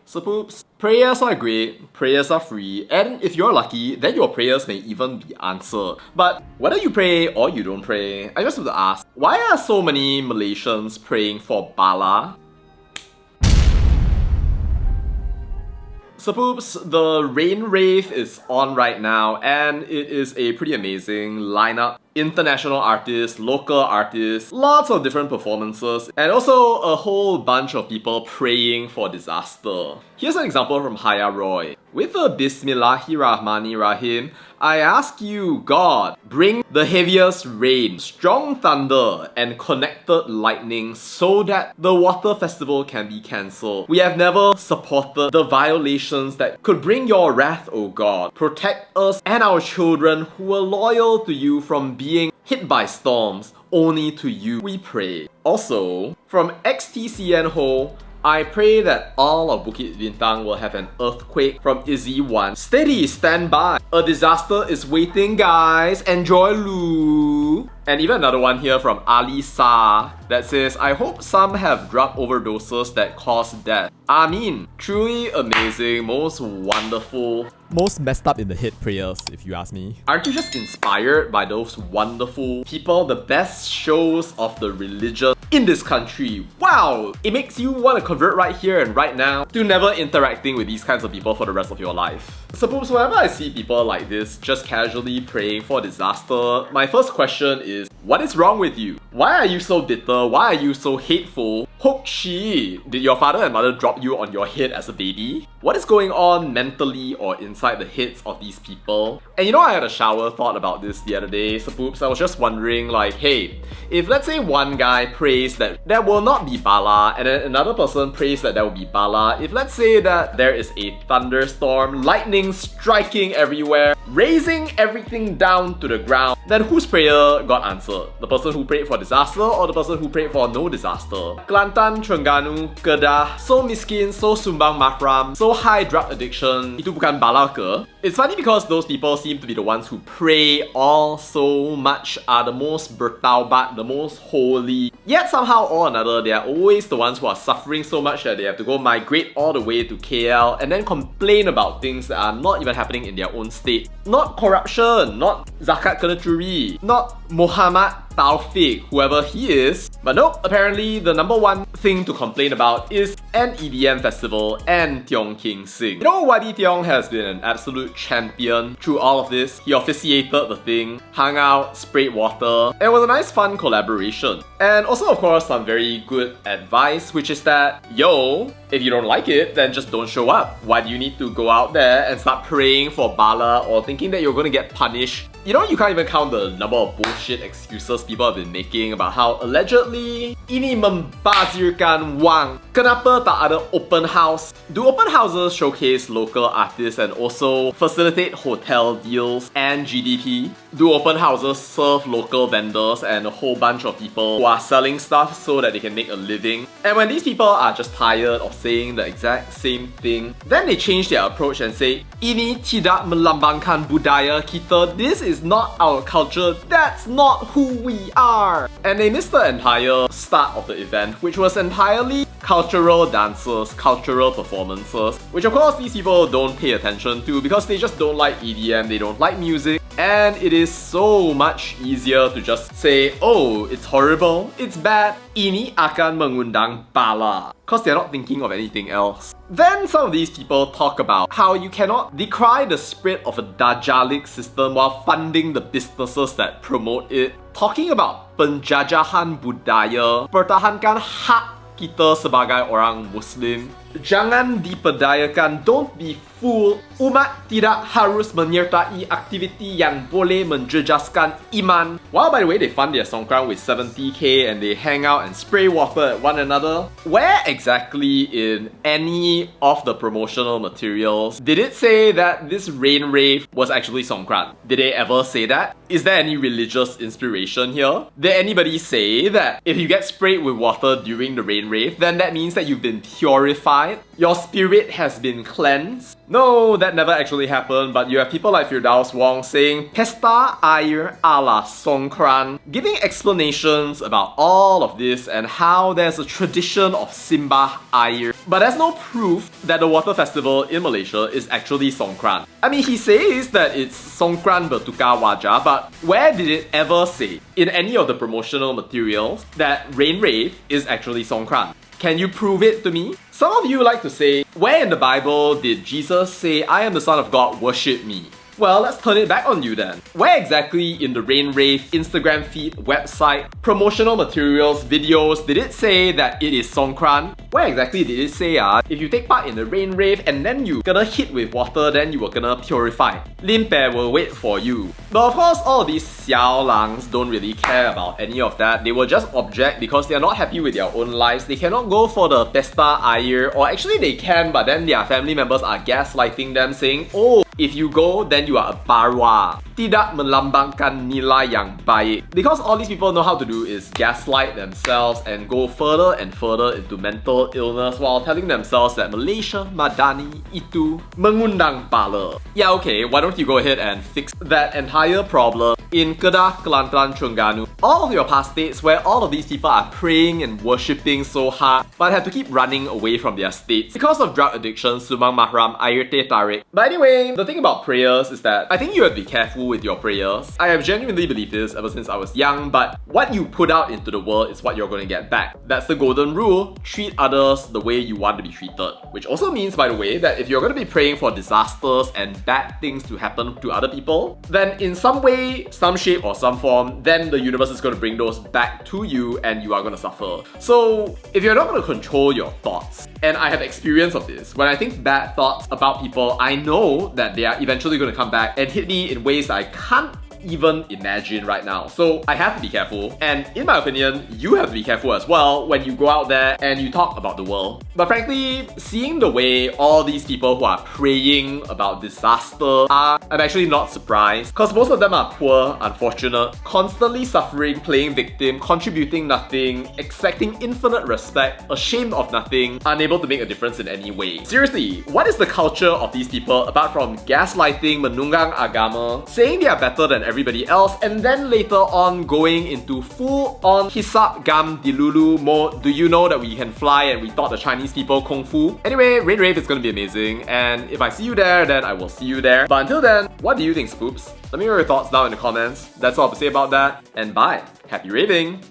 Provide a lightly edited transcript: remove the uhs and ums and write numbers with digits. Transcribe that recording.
So poops, prayers are great, prayers are free, and if you're lucky, then your prayers may even be answered. But whether you pray or you don't pray, I just have to ask, why are so many Malaysians praying for bala? So poops, the Rain Rave is on right now and it is a pretty amazing lineup. International artists, local artists, lots of different performances, and also a whole bunch of people praying for disaster. Here's an example from Haya Roy. With a Bismillahirrahmanirrahim, I ask you, God, bring the heaviest rain, strong thunder, and connected lightning so that the water festival can be cancelled. We have never supported the violations that could bring your wrath, O God. Protect us and our children who were loyal to you from being hit by storms. Only to you we pray. Also, from XTCN Ho, I pray that all of Bukit Bintang will have an earthquake from Izzy 1. Steady, stand by. A disaster is waiting, guys. Enjoy Lou. And even another one here from Ali Sa that says, I hope some have drug overdoses that cause death. Amin. Truly amazing, most wonderful, most messed up in the head prayers, if you ask me. Aren't you just inspired by those wonderful people, the best shows of the religion in this country? Wow! It makes you want to convert right here and right now to never interacting with these kinds of people for the rest of your life. So poops, whenever I see people like this just casually praying for disaster, my first question is, what is wrong with you? Why are you so bitter? Why are you so hateful? Hokshi, did your father and mother drop you on your head as a baby? What is going on mentally or inside the heads of these people? And you know, I had a shower thought about this the other day, so poops, I was just wondering like, hey, if let's say one guy prays that there will not be bala, and then another person prays that there will be bala, if let's say that there is a thunderstorm, lightning striking everywhere, raising everything down to the ground, then whose prayer got answered? The person who prayed for disaster or the person who prayed for no disaster? Kelantan, Terengganu, Kedah, so miskin, so sumbang mahram, so high drug addiction, itu bukan bala ke? It's funny because those people seem to be the ones who pray all so much, are the most bertaubat, the most holy. Yet somehow or another, they are always the ones who are suffering so much that they have to go migrate all the way to KL and then complain about things that are not even happening in their own state. Not corruption, not zakat kena curi, not Muhammad Taufik, whoever he is. But nope, apparently the number one thing to complain about is an EDM festival and Tiong King Sing. You know, Wali Tiong has been an absolute champion through all of this. He officiated the thing, hung out, sprayed water. It was a nice fun collaboration. And also of course some very good advice, which is that, yo, if you don't like it, then just don't show up. Why do you need to go out there and start praying for bala or thinking that you're gonna get punished? You know, you can't even count the number of bullshit excuses people have been making about how allegedly ini membazirkan wang. Kenapa tak ada open house? Do open houses showcase local artists and also facilitate hotel deals and GDP? Do open houses serve local vendors and a whole bunch of people who are selling stuff so that they can make a living? And when these people are just tired of saying the exact same thing, then they change their approach and say, ini tidak melambangkan budaya kita, this is not our culture, that's not who we are. And they missed the entire start of the event, which was entirely cultural dances, cultural performances, which of course these people don't pay attention to because they just don't like EDM, they don't like music, and it is so much easier to just say, oh, it's horrible, it's bad, ini akan mengundang bala, because they're not thinking of anything else. Then some of these people talk about how you cannot decry the spread of a Dajjalic system while funding the businesses that promote it. Talking about penjajahan budaya, pertahankan hak kita sebagai orang Muslim. Jangan diperdayakan, don't be fooled. Umat tidak harus menyertai aktiviti yang boleh menjejaskan iman. While by the way they fund their Songkran with 70k and they hang out and spray water at one another, where exactly in any of the promotional materials did it say that this rain rave was actually Songkran? Did they ever say that? Is there any religious inspiration here? Did anybody say that if you get sprayed with water during the rain rave, then that means that you've been purified? Your spirit has been cleansed? No, that never actually happened, but you have people like Firdaus Wong saying Pesta Air ala Songkran, giving explanations about all of this and how there's a tradition of Simbah Air. But there's no proof that the water festival in Malaysia is actually Songkran. I mean, he says that it's Songkran bertukar wajah, but where did it ever say in any of the promotional materials that Rain Rave is actually Songkran? Can you prove it to me? Some of you like to say, where in the Bible did Jesus say, I am the Son of God, worship me? Well, let's turn it back on you then. Where exactly in the Rain Rave Instagram feed, website, promotional materials, videos did it say that it is Songkran? Where exactly did it say if you take part in the Rain Rave and then you gonna hit with water, then you were gonna purify? Limpe will wait for you. But of course, all of these xiao langs don't really care about any of that. They will just object because they are not happy with their own lives. They cannot go for the pesta air, or actually they can, but then their family members are gaslighting them saying, oh, if you go, then you are a barwa. Tidak melambangkan nilai yang baik. Because all these people know how to do is gaslight themselves and go further and further into mental illness while telling themselves that Malaysia Madani itu mengundang bala. Yeah, okay, why don't you go ahead and fix that entire problem in Kedah, Kelantan, Terengganu. All of your past states where all of these people are praying and worshipping so hard but have to keep running away from their states because of drug addiction, sumang mahram, air teh tarik. But anyway, the thing about prayers is that I think you have to be careful with your prayers. I have genuinely believed this ever since I was young, but what you put out into the world is what you're going to get back. That's the golden rule. Treat others the way you want to be treated. Which also means, by the way, that if you're going to be praying for disasters and bad things to happen to other people, then in some way, some shape or some form, then the universe is going to bring those back to you and you are going to suffer. So if you're not going to control your thoughts, and I have experience of this, when I think bad thoughts about people, I know that they are eventually going to come back and hit me in ways that I can't even imagine right now. So I have to be careful, and in my opinion, you have to be careful as well when you go out there and you talk about the world. But frankly, seeing the way all these people who are praying about disaster are, I'm actually not surprised, because most of them are poor, unfortunate, constantly suffering, playing victim, contributing nothing, expecting infinite respect, ashamed of nothing, unable to make a difference in any way. Seriously, what is the culture of these people apart from gaslighting, menunggang agama, saying they are better than everybody else, and then later on going into full-on hisap gam dilulu mode? Do you know that we can fly and we taught the Chinese people kung fu? Anyway, Rain Rave is gonna be amazing, and if I see you there, then I will see you there. But until then, what do you think, Spoops? Let me know your thoughts down in the comments. That's all I have to say about that, and bye! Happy raving!